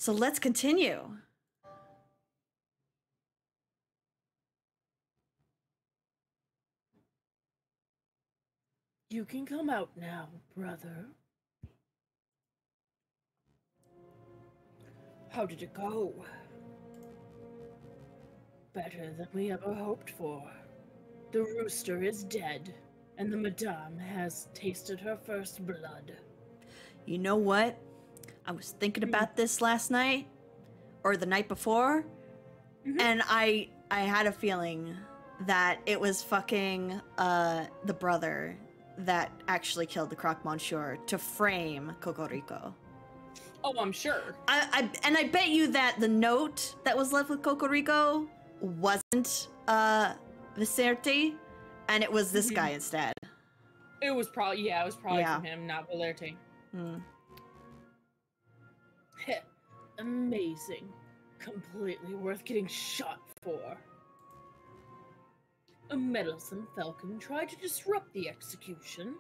So let's continue. You can come out now, brother. How did it go? Better than we ever hoped for. The rooster is dead, and the madame has tasted her first blood. You know what? I was thinking about this last night, or the night before, and I had a feeling that it was fucking the brother that actually killed the Croque Monsieur to frame Cocorico. Oh, I'm sure. I bet you that the note that was left with Cocorico wasn't Vicerte, and it was this guy instead. It was probably from him, not Valerte. Amazing. Completely worth getting shot for. A meddlesome falcon tried to disrupt the execution.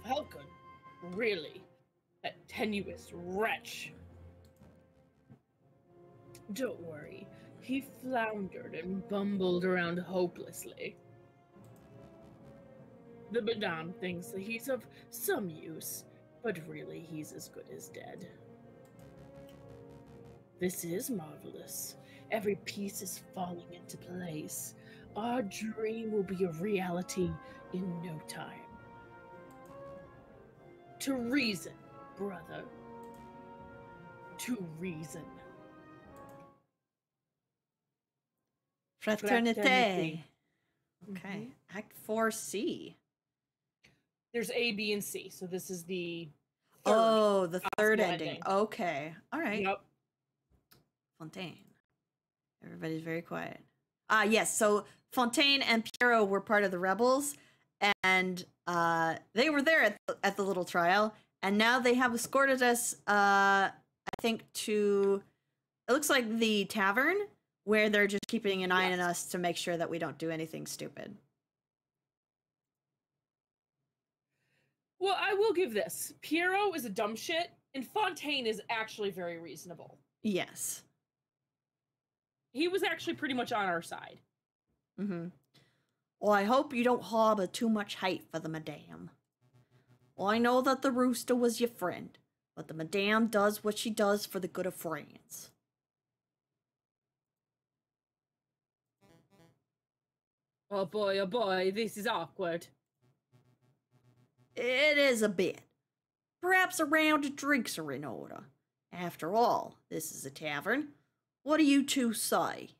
Falcon? Really? That tenuous wretch. Don't worry. He floundered and bumbled around hopelessly. The madame thinks that he's of some use, but really he's as good as dead. This is marvelous. Every piece is falling into place. Our dream will be a reality in no time. To reason, brother. To reason. Fraternité. Okay. Act 4C. There's A, B, and C. So this is the third. Oh, the third ending. Okay. All right. Yep. Fontaine. Everybody's very quiet. Yes. So Fontaine and Pierrot were part of the rebels, and they were there at the little trial, and now they have escorted us, I think, to, it looks like the tavern, where they're just keeping an eye on us to make sure that we don't do anything stupid. Well, I will give this. Pierrot is a dumb shit, and Fontaine is actually very reasonable. Yes. He was actually pretty much on our side. Well, I hope you don't harbor too much hate for the madame. Well, I know that the rooster was your friend, but the madame does what she does for the good of France. Oh boy, this is awkward. It is a bit. Perhaps a round of drinks are in order. After all, this is a tavern. What do you two say?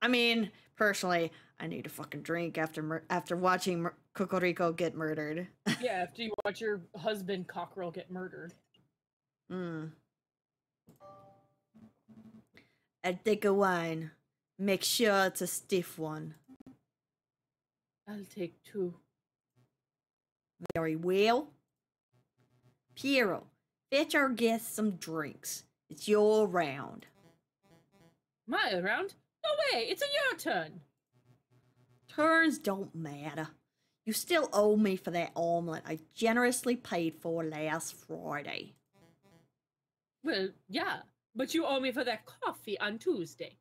I mean, personally, I need a fucking drink after watching Cocorico get murdered. Yeah, after you watch your husband Cockerel get murdered. I'll take a wine. Make sure it's a stiff one. I'll take 2. Very well. Pierrot, fetch our guests some drinks. It's your round. My round? No way, it's your turn. Turns don't matter. You still owe me for that omelet I generously paid for last Friday. Well, yeah, but you owe me for that coffee on Tuesday.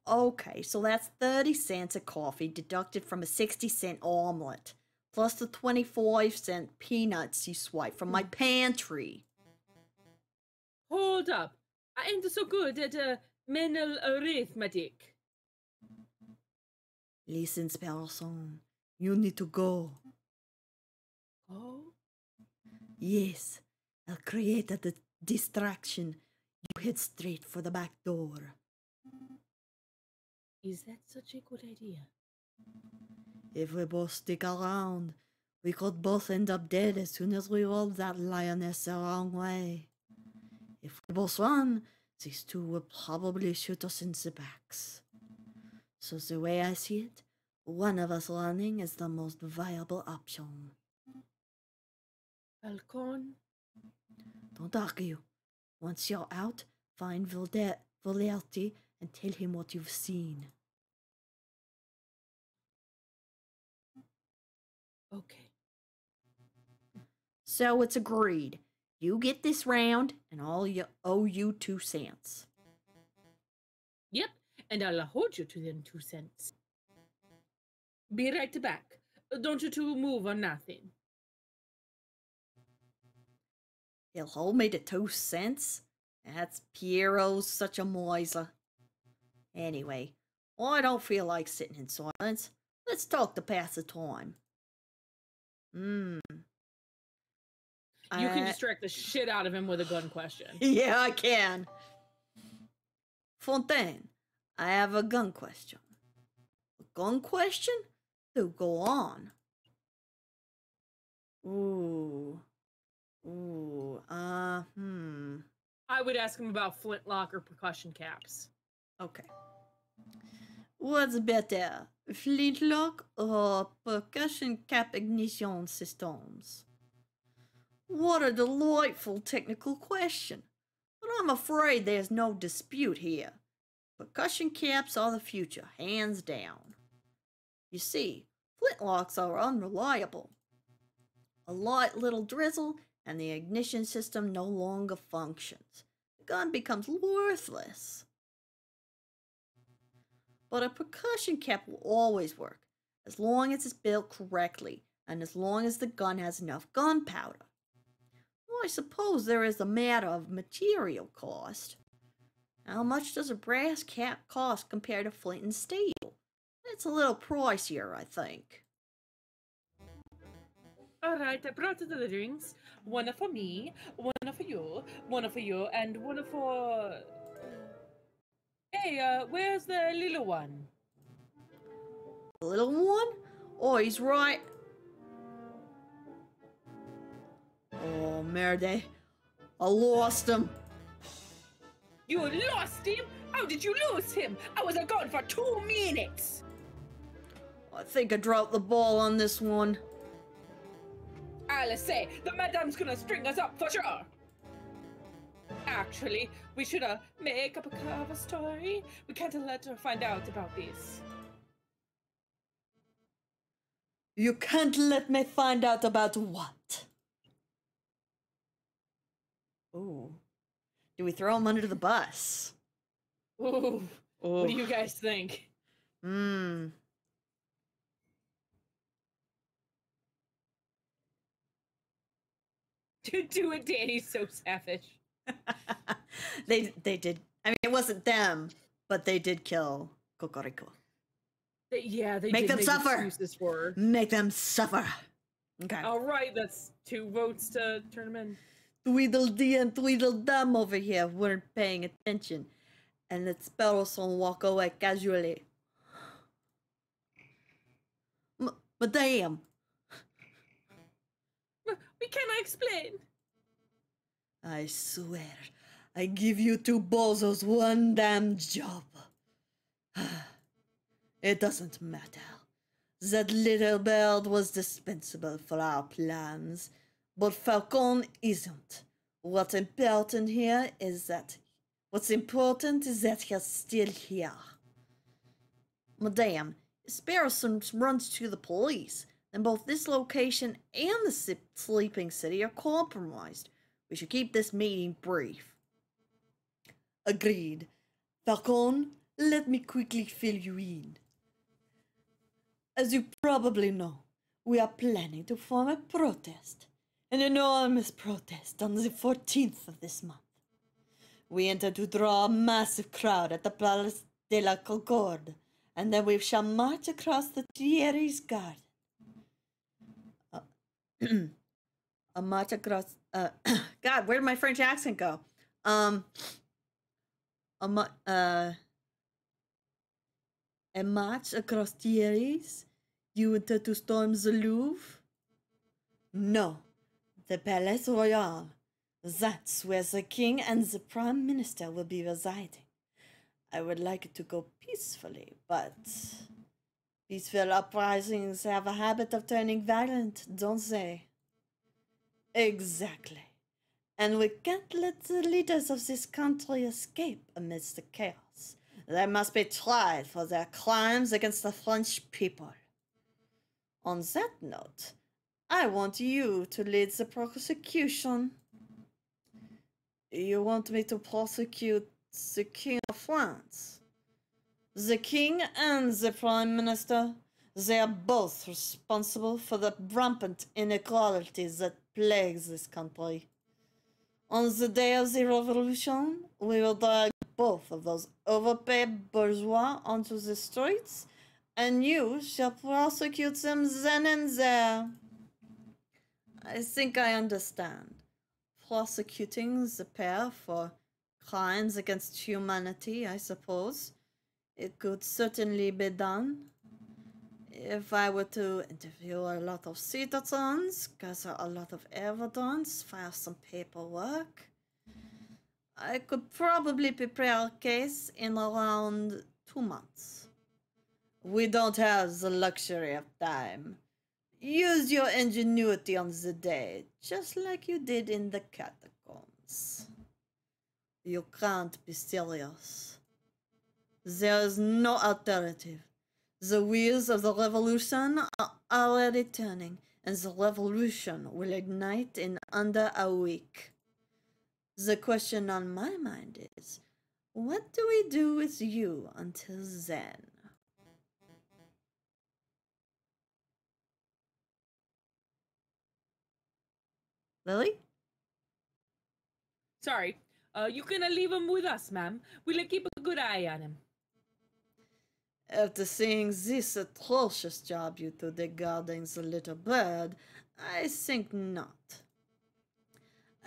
Okay, so that's 30 cents of coffee deducted from a 60-cent omelet, plus the 25-cent peanuts you swiped from my pantry. Hold up. I ain't so good at mental arithmetic. Listen, Sparson, you need to go. Oh? Yes, I'll create a distraction. You head straight for the back door. Is that such a good idea? If we both stick around, we could both end up dead as soon as we roll that lioness the wrong way. If we both run, these two will probably shoot us in the backs. So the way I see it, one of us running is the most viable option. Falcon? Don't argue. Once you're out, find Valerte and tell him what you've seen. Okay. So it's agreed. You get this round, and I'll owe you 2 cents. Yep, and I'll hold you to them 2 cents. Be right back. Don't you two move or nothing. He'll hold me to 2 cents? That's Piero's such a miser. Anyway, I don't feel like sitting in silence. Let's talk to pass the time. You can distract the shit out of him with a gun question. Yeah, I can. Fontaine, I have a gun question. A gun question? Do go on. I would ask him about flintlock or percussion caps. Okay. What's better, flintlock or percussion cap ignition systems? What a delightful technical question. But I'm afraid there's no dispute here. Percussion caps are the future, hands down. You see, flintlocks are unreliable. A light little drizzle and the ignition system no longer functions. The gun becomes worthless. But a percussion cap will always work, as long as it's built correctly and as long as the gun has enough gunpowder. Well, I suppose there is a matter of material cost. How much does a brass cap cost compared to flint and steel? It's a little pricier, I think. Alright, I brought the drinks. One for me, one for you, and one for... Hey, where's the little one? The little one? Oh, he's right. Oh, merde. I lost him. You lost him? How did you lose him? I was gone for 2 minutes. I think I dropped the ball on this one. I'll say, the madame's gonna string us up for sure. Actually, we should make up a cover story. We can't let her find out about this. You can't let me find out about what? Ooh. Do we throw him under the bus? Ooh. What do you guys think? Do it, Danny's so savage. They did. I mean, it wasn't them, but they did kill Cocorico. Yeah, they make did them suffer. Excuses for her. Make them suffer. Okay. All right, that's 2 votes to turn him in. Tweedledee and Tweedledum over here weren't paying attention, and let Sparrowson walk away casually. Madame. We cannot explain. I swear, I give you 2 bozos one damn job. It doesn't matter. That little bird was dispensable for our plans, but Falcon isn't. What's important is that he's still here. Madame, if Sparrowson runs to the police, then both this location and the sleeping city are compromised. We should keep this meeting brief. Agreed. Falcon, let me quickly fill you in. As you probably know, we are planning to form a protest. An enormous protest on the 14th of this month. We intend to draw a massive crowd at the Place de la Concorde, and then we shall march across the Thierry's garden. A march across... God, where did my French accent go? A march across Thierry's? You intend to storm the Louvre? No. The Palais Royal. That's where the king and the prime minister will be residing. I would like it to go peacefully, but peaceful uprisings have a habit of turning violent, don't they? Exactly. And we can't let the leaders of this country escape amidst the chaos. They must be tried for their crimes against the French people. On that note, I want you to lead the prosecution. You want me to prosecute the King of France? The King and the Prime Minister, they are both responsible for the rampant inequality that plagues this country. On the day of the revolution, we will drag both of those overpaid bourgeois onto the streets, and you shall prosecute them then and there. I think I understand. Prosecuting the pair for crimes against humanity, I suppose. It could certainly be done. If I were to interview a lot of citizens, gather a lot of evidence, file some paperwork, I could probably prepare a case in around 2 months. We don't have the luxury of time. Use your ingenuity on the day, just like you did in the catacombs. You can't be serious. There is no alternative. The wheels of the revolution are already turning, and the revolution will ignite in under a week. The question on my mind is, what do we do with you until then? Lily? Sorry. You can leave him with us, ma'am. We'll keep a good eye on him. After seeing this atrocious job you do guarding the little bird, I think not.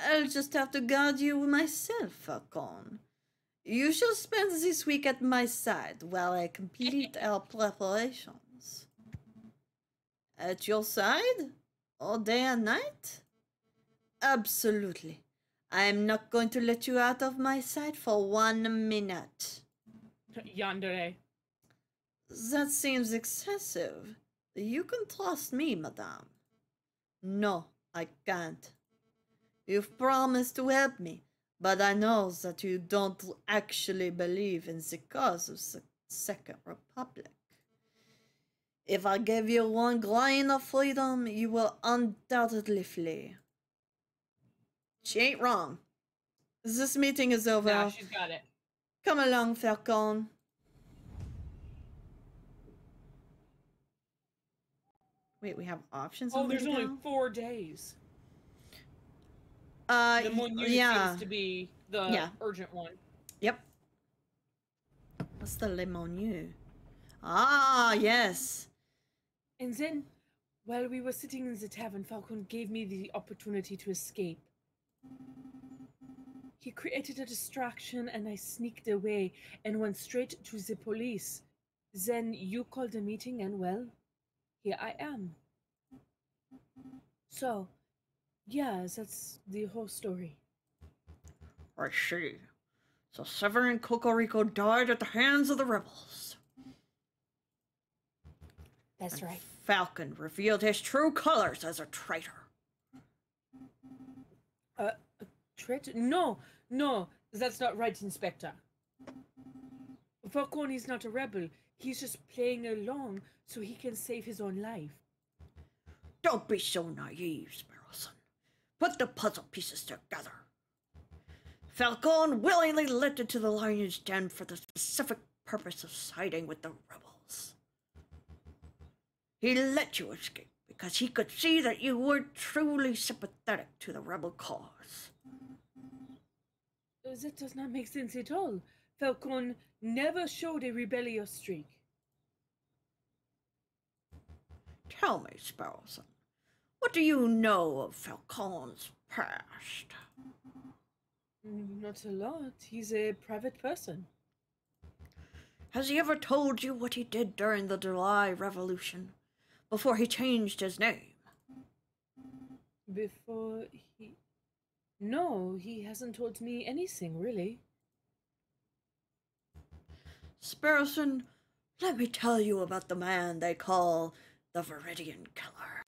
I'll just have to guard you myself, Falcon. You shall spend this week at my side while I complete our preparations. At your side? All day and night? Absolutely. I am not going to let you out of my sight for 1 minute. Yandere. That seems excessive. You can trust me, madame. No, I can't. You've promised to help me, but I know that you don't actually believe in the cause of the Second Republic. If I give you one grain of freedom, you will undoubtedly flee. She ain't wrong. This meeting is over. Nah, she's got it. Come along, Falcon. Wait, we have options. Oh, there's only 4 days. The one yeah. seems to be the urgent one. Yep. What's the le menu? Ah, yes. And then, while we were sitting in the tavern, Falcon gave me the opportunity to escape. He created a distraction and I sneaked away and went straight to the police. Then you called a meeting and, well, here I am. So, yeah, that's the whole story. I see. So Severin Cocorico died at the hands of the rebels. That's right. Falcon revealed his true colors as a traitor. A traitor? No, that's not right, Inspector. Falcone is not a rebel. He's just playing along so he can save his own life. Don't be so naive, Sparrowson. Put the puzzle pieces together. Falcone willingly lifted to the lion's den for the specific purpose of siding with the rebels. He let you escape because he could see that you were truly sympathetic to the rebel cause. That does not make sense at all. Falcone never showed a rebellious streak. Tell me, Sparrowson, what do you know of Falcone's past? Not a lot. He's a private person. Has he ever told you what he did during the July Revolution, before he changed his name? Before he... No, he hasn't told me anything, really. Sparrowson, let me tell you about the man they call the Viridian Killer.